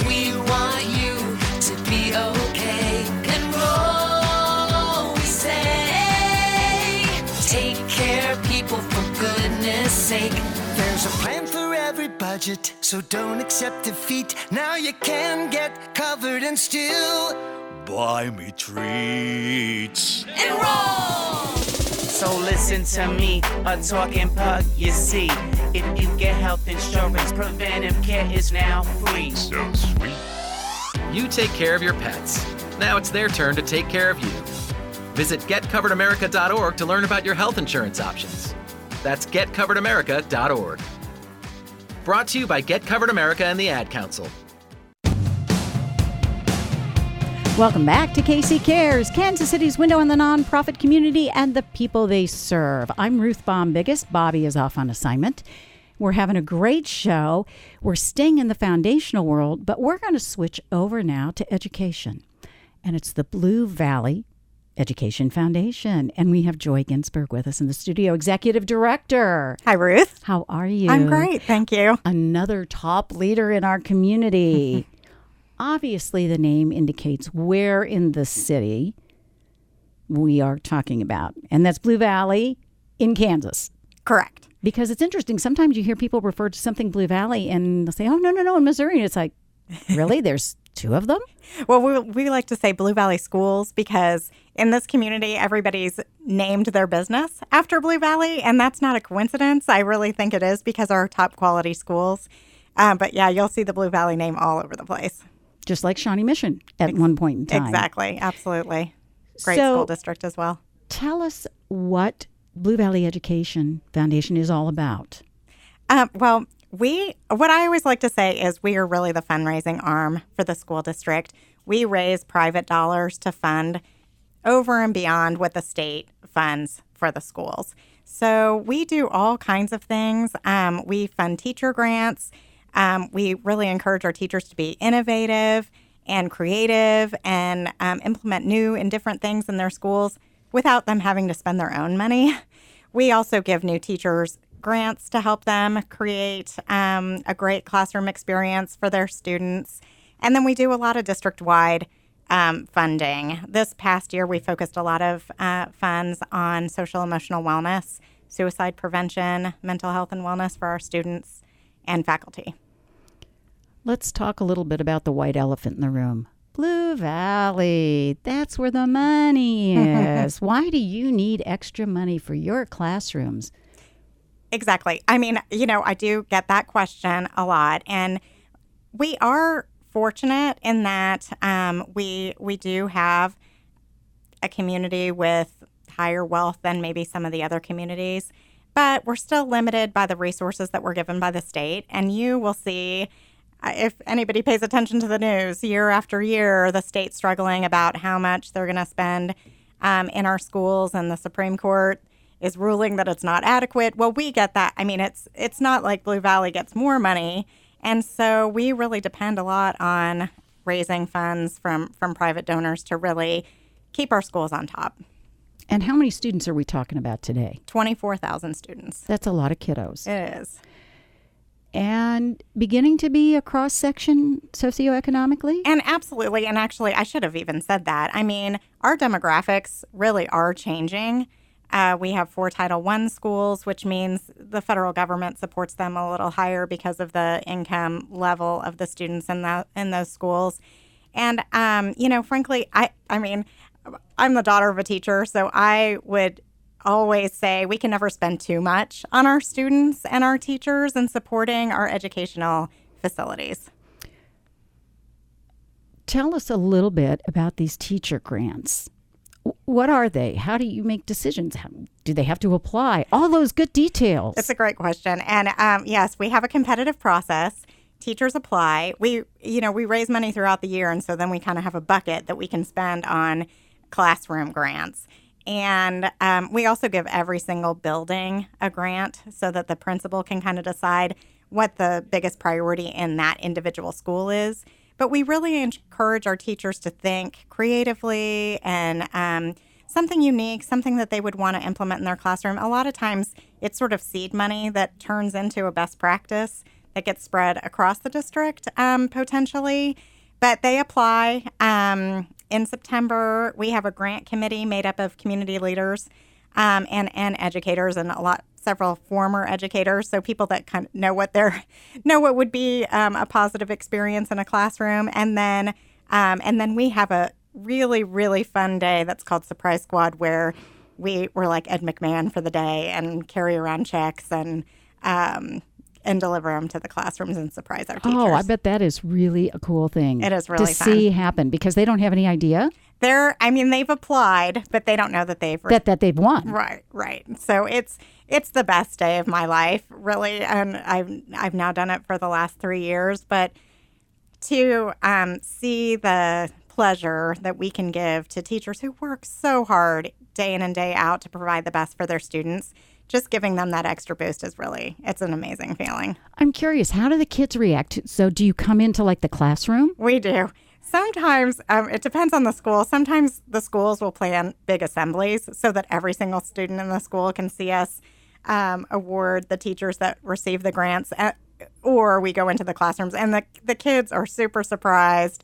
we want you to be okay. Enroll, we say, take care of people for goodness sake. There's a plan for every budget, so don't accept defeat. Now you can get covered and still buy me treats. Enroll! So listen to me, a talking pug, you see. If you get health insurance, preventive care is now free. So sweet. You take care of your pets. Now it's their turn to take care of you. Visit getcoveredamerica.org to learn about your health insurance options. That's getcoveredamerica.org. Brought to you by Get Covered America and the Ad Council. Welcome back to KC Cares, Kansas City's window on the nonprofit community and the people they serve. I'm Ruth Baum-Biggest. Bobby is off on assignment. We're having a great show. We're staying in the foundational world, but we're going to switch over now to education. And it's the Blue Valley Education Foundation. And we have Joy Ginsberg with us in the studio, Executive Director. Hi, Ruth. How are you? I'm great, thank you. Another top leader in our community. Obviously, the name indicates where in the city we are talking about. And that's Blue Valley in Kansas. Correct. Because it's interesting. Sometimes you hear people refer to something Blue Valley and they'll say, oh, no, in Missouri. And it's like, really? There's two of them? Well, we like to say Blue Valley Schools because in this community, everybody's named their business after Blue Valley. And that's not a coincidence. I really think it is because our top quality schools. But yeah, you'll see the Blue Valley name all over the place. Just like Shawnee Mission at one point in time. Exactly. Absolutely. Great school district as well. Tell us what Blue Valley Education Foundation is all about. Well, what I always like to say is we are really the fundraising arm for the school district. We raise private dollars to fund over and beyond what the state funds for the schools. So we do all kinds of things. We fund teacher grants. We really encourage our teachers to be innovative and creative and implement new and different things in their schools without them having to spend their own money. We also give new teachers grants to help them create a great classroom experience for their students. And then we do a lot of district-wide funding. This past year, we focused a lot of funds on social emotional wellness, suicide prevention, mental health and wellness for our students and faculty. Let's talk a little bit about the white elephant in the room. Blue Valley, that's where the money is. Why do you need extra money for your classrooms? Exactly. I mean, I do get that question a lot. And we are fortunate in that we do have a community with higher wealth than maybe some of the other communities. But we're still limited by the resources that we're given by the state. And you will see, if anybody pays attention to the news, year after year, the state struggling about how much they're going to spend in our schools, and the Supreme Court is ruling that it's not adequate. Well, we get that. I mean, it's not like Blue Valley gets more money. And so we really depend a lot on raising funds from private donors to really keep our schools on top. And how many students are we talking about today? 24,000 students. That's a lot of kiddos. It is. And beginning to be a cross-section socioeconomically? And absolutely. And actually, I should have even said that. I mean, our demographics really are changing. We have 4 Title I schools, which means the federal government supports them a little higher because of the income level of the students in those schools. And, frankly, I mean, I'm the daughter of a teacher, so I would always say we can never spend too much on our students and our teachers and supporting our educational facilities. Tell us a little bit about these teacher grants. What are they? How do you make decisions? Do they have to apply? All those good details. It's a great question. And yes, we have a competitive process. Teachers apply. We raise money throughout the year, and so then we kind of have a bucket that we can spend on classroom grants. And we also give every single building a grant so that the principal can kind of decide what the biggest priority in that individual school is. But we really encourage our teachers to think creatively and something unique, something that they would want to implement in their classroom. A lot of times it's sort of seed money that turns into a best practice that gets spread across the district potentially. But they apply. In September, we have a grant committee made up of community leaders and educators, and several former educators, so people that kind of know what would be a positive experience in a classroom. And then we have a really, really fun day that's called Surprise Squad, where we're like Ed McMahon for the day and carry around checks and deliver them to the classrooms and surprise our teachers. Oh, I bet that is really a cool thing. It is really to fun. see happen because they don't have any idea. They've applied, but they don't know that they've won. Right. So it's the best day of my life, really, and I've now done it for the last 3 years. But to see the pleasure that we can give to teachers who work so hard day in and day out to provide the best for their students. Just giving them that extra boost it's an amazing feeling. I'm curious, how do the kids react? So do you come into like the classroom? We do. Sometimes it depends on the school. Sometimes the schools will plan big assemblies so that every single student in the school can see us award the teachers that receive the grants, or we go into the classrooms and the kids are super surprised.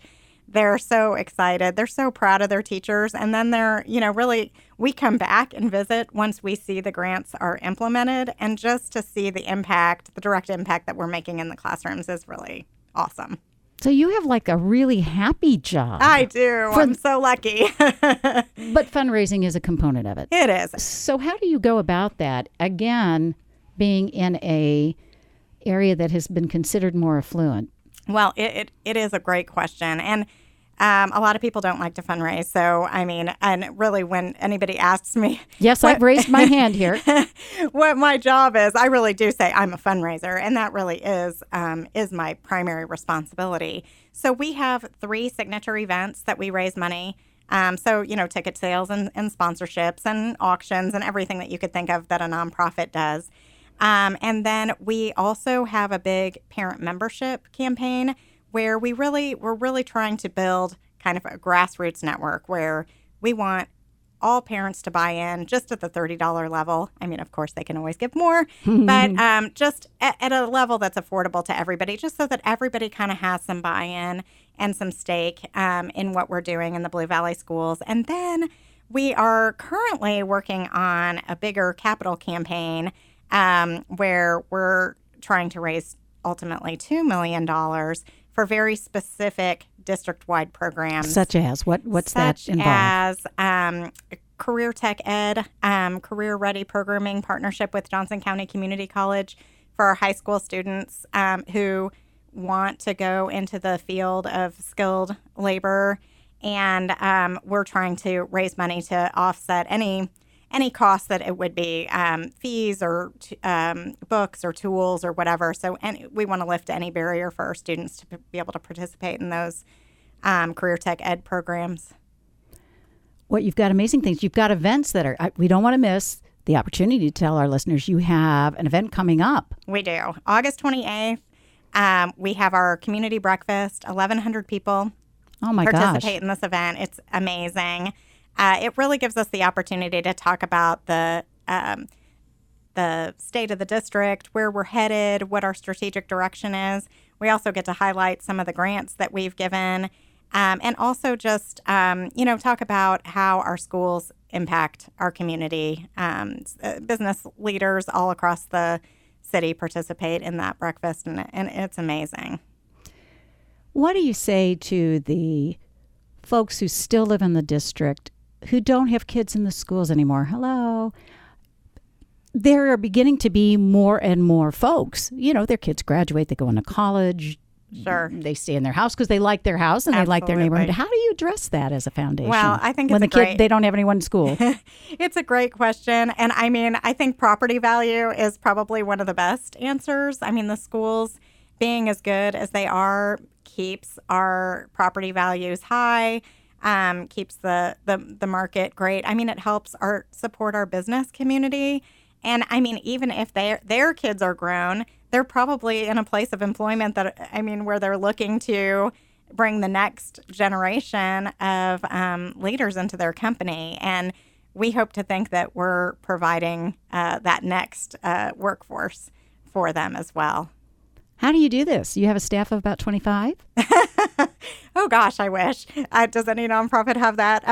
They're so excited. They're so proud of their teachers. And then really, we come back and visit once we see the grants are implemented. And just to see the direct impact that we're making in the classrooms is really awesome. So you have like a really happy job. I do. I'm so lucky. But fundraising is a component of it. It is. So how do you go about that? Again, being in a area that has been considered more affluent. Well, it is a great question. And a lot of people don't like to fundraise. So, I mean, and really when anybody asks me. Yes, I've raised my hand here. What my job is, I really do say I'm a fundraiser. And that really is my primary responsibility. So we have 3 signature events that we raise money. Ticket sales and sponsorships and auctions and everything that you could think of that a nonprofit does. And then we also have a big parent membership campaign where we're really trying to build kind of a grassroots network where we want all parents to buy in just at the $30 level. I mean, of course, they can always give more, but just at a level that's affordable to everybody, just so that everybody kind of has some buy-in and some stake in what we're doing in the Blue Valley schools. And then we are currently working on a bigger capital campaign where we're trying to raise ultimately $2 million for very specific district-wide programs. Such as? What's that involved? Such as Career Tech Ed, Career Ready Programming Partnership with Johnson County Community College for our high school students who want to go into the field of skilled labor. And we're trying to raise money to offset any cost that it would be, fees or books or tools or whatever. So we want to lift any barrier for our students to be able to participate in those career tech ed programs. Well, you've got amazing things. You've got events that we don't want to miss the opportunity to tell our listeners you have an event coming up. We do. August 28th, we have our community breakfast. 1,100 people participate in this event. It's amazing. it really gives us the opportunity to talk about the state of the district, where we're headed, what our strategic direction is. We also get to highlight some of the grants that we've given, and also just, talk about how our schools impact our community. Business leaders all across the city participate in that breakfast, and it's amazing. What do you say to the folks who still live in the district who don't have kids in the schools anymore? Hello. There are beginning to be more and more folks. Their kids graduate, they go into college. Sure. They stay in their house because they like their house and they like their neighborhood. How do you address that as a foundation? Well, I think when they don't have anyone in school. It's a great question. And I think property value is probably one of the best answers. The schools being as good as they are keeps our property values high, keeps the market great. It helps support our business community. And even if their kids are grown, they're probably in a place of employment where they're looking to bring the next generation of leaders into their company. And we hope to think that we're providing that next workforce for them as well. How do you do this? You have a staff of about 25? Oh, gosh, I wish. Does any nonprofit have that?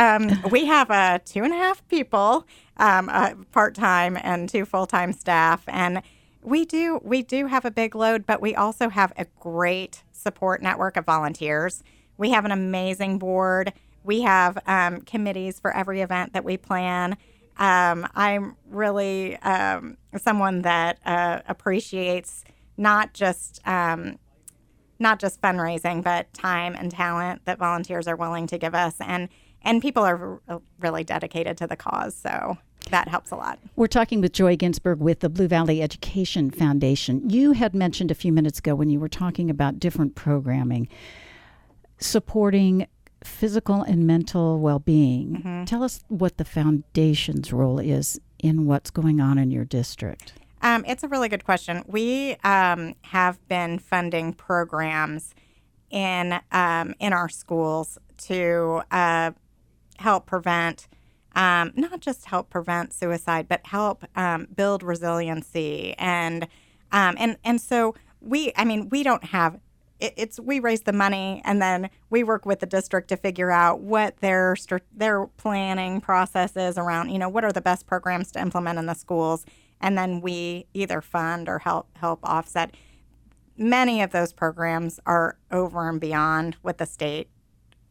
We have 2.5 people, part-time, and 2 full-time staff. And we do have a big load, but we also have a great support network of volunteers. We have an amazing board. We have committees for every event that we plan. I'm really someone that appreciates not just fundraising, but time and talent that volunteers are willing to give us, and people are really dedicated to the cause. So that helps a lot. We're talking with Joy Ginsburg with the Blue Valley Education Foundation. You had mentioned a few minutes ago when you were talking about different programming, supporting physical and mental well-being. Mm-hmm. Tell us what the foundation's role is in what's going on in your district. It's a really good question. We have been funding programs in our schools to help prevent, not just help prevent suicide, but help build resiliency. And so we don't have, we raise the money and then we work with the district to figure out what their planning process is around, what are the best programs to implement in the schools. And then we either fund or help offset. Many of those programs are over and beyond what the state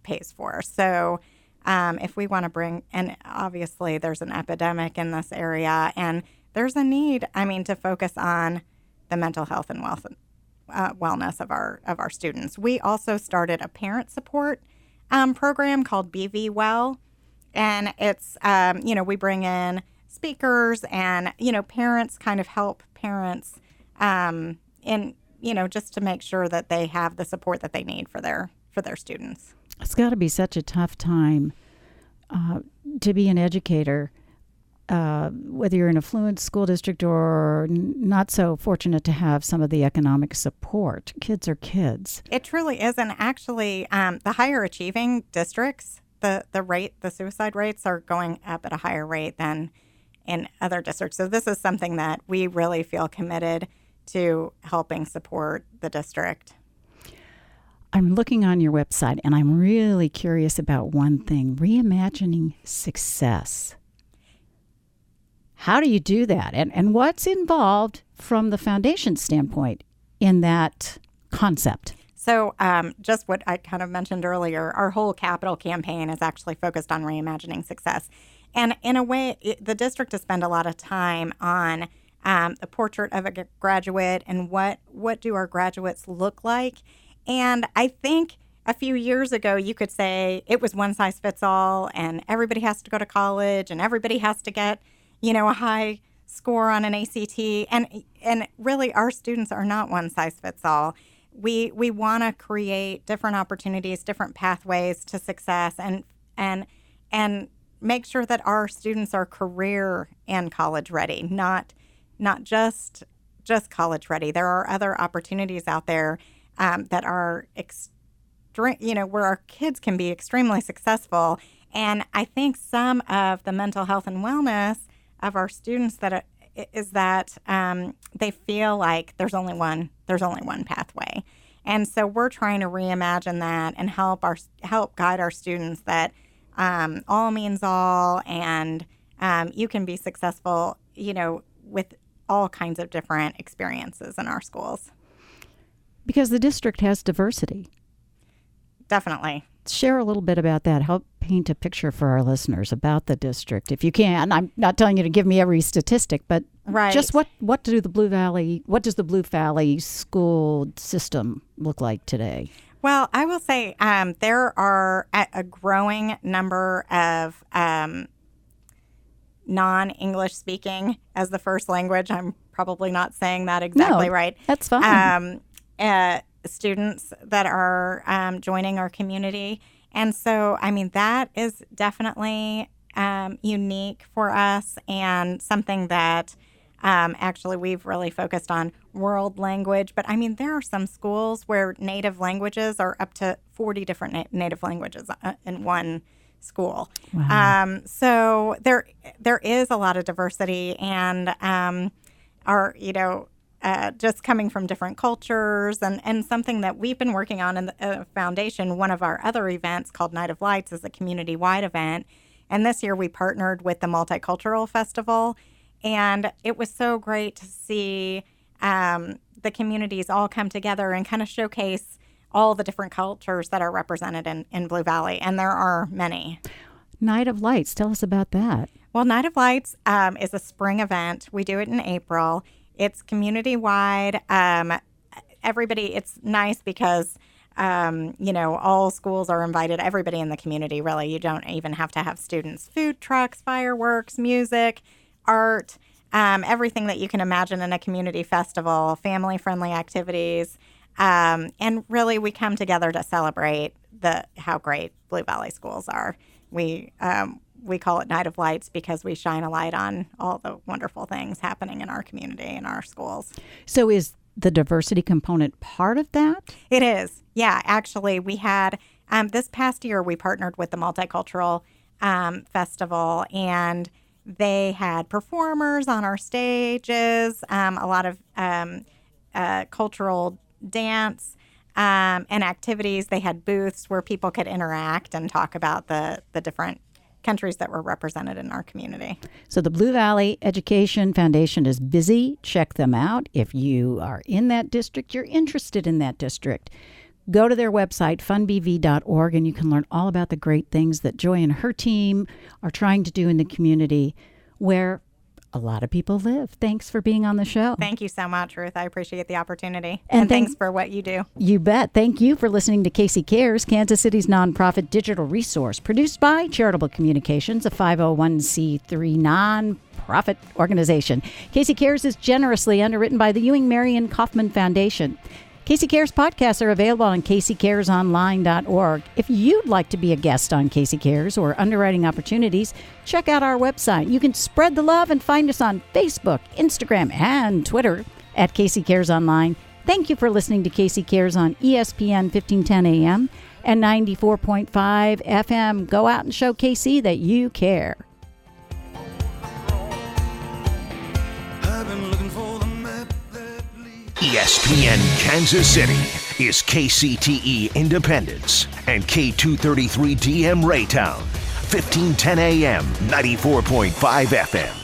pays for. So if we want to bring, and obviously there's an epidemic in this area, and there's a need, to focus on the mental health and wellness of our students. We also started a parent support program called BV Well, and it's we bring in speakers and parents kind of help parents just to make sure that they have the support that they need for their students. It's got to be such a tough time to be an educator, whether you're in a affluent school district or not so fortunate to have some of the economic support. Kids are kids. It truly is. And actually the higher achieving districts, the suicide rates are going up at a higher rate than in other districts. So this is something that we really feel committed to helping support the district. I'm looking on your website and I'm really curious about one thing, reimagining success. How do you do that? And what's involved from the foundation standpoint in that concept? So just what I kind of mentioned earlier, our whole capital campaign is actually focused on reimagining success. And in a way, the district has spent a lot of time on a portrait of a graduate and what do our graduates look like. And I think a few years ago, you could say it was one size fits all and everybody has to go to college and everybody has to get, a high score on an ACT. And really, our students are not one size fits all. We want to create different opportunities, different pathways to success and make sure that our students are career and college ready, not just college ready. There are other opportunities out there that are where our kids can be extremely successful And I think some of the mental health and wellness of our students is that they feel like there's only one pathway. And so we're trying to reimagine that and help guide our students that all means all, and you can be successful, with all kinds of different experiences in our schools. Because the district has diversity. Definitely. Share a little bit about that. Help paint a picture for our listeners about the district, if you can. I'm not telling you to give me every statistic, but just what does the Blue Valley school system look like today? Well, I will say there are a growing number of non-English speaking as the first language. I'm probably not saying that exactly right. That's fine. Students that are joining our community. And so, that is definitely unique for us, and something that actually we've really focused on world language. But there are some schools where native languages are up to 40 different native languages in one school. Wow. So there is a lot of diversity, and just coming from different cultures, and something that we've been working on in the foundation. One of our other events called Night of Lights is a community-wide event. And this year we partnered with the Multicultural Festival. And it was so great to see the communities all come together and kind of showcase all the different cultures that are represented in Blue Valley. And there are many. Night of Lights, tell us about that. Well, Night of Lights is a spring event. We do it in April. It's community-wide. It's nice because, all schools are invited, everybody in the community, really. You don't even have to have students. Food trucks, fireworks, music, art, everything that you can imagine in a community festival, family-friendly activities. And really, we come together to celebrate how great Blue Valley schools are. We call it Night of Lights because we shine a light on all the wonderful things happening in our community and our schools. So is the diversity component part of that? It is. Yeah, actually, we had this past year we partnered with the Multicultural Festival, and they had performers on our stages, a lot of cultural dance and activities. They had booths where people could interact and talk about the different countries that were represented in our community. So the Blue Valley Education Foundation is busy. Check them out. If you are in that district, you're interested in that district, go to their website, funbv.org, and you can learn all about the great things that Joy and her team are trying to do in the community where a lot of people live. Thanks for being on the show. Thank you so much, Ruth. I appreciate the opportunity. And thanks for what you do. You bet. Thank you for listening to Casey Cares, Kansas City's nonprofit digital resource, produced by Charitable Communications, a 501c3 nonprofit organization. Casey Cares is generously underwritten by the Ewing Marion Kaufman Foundation. Casey Cares podcasts are available on CaseyCaresOnline.org. If you'd like to be a guest on Casey Cares or Underwriting Opportunities, check out our website. You can spread the love and find us on Facebook, Instagram, and Twitter at Casey Cares Online. Thank you for listening to Casey Cares on ESPN 1510 AM and 94.5 FM. Go out and show Casey that you care. ESPN Kansas City is KCTE Independence and K233 DM Raytown, 1510 AM, 94.5 FM.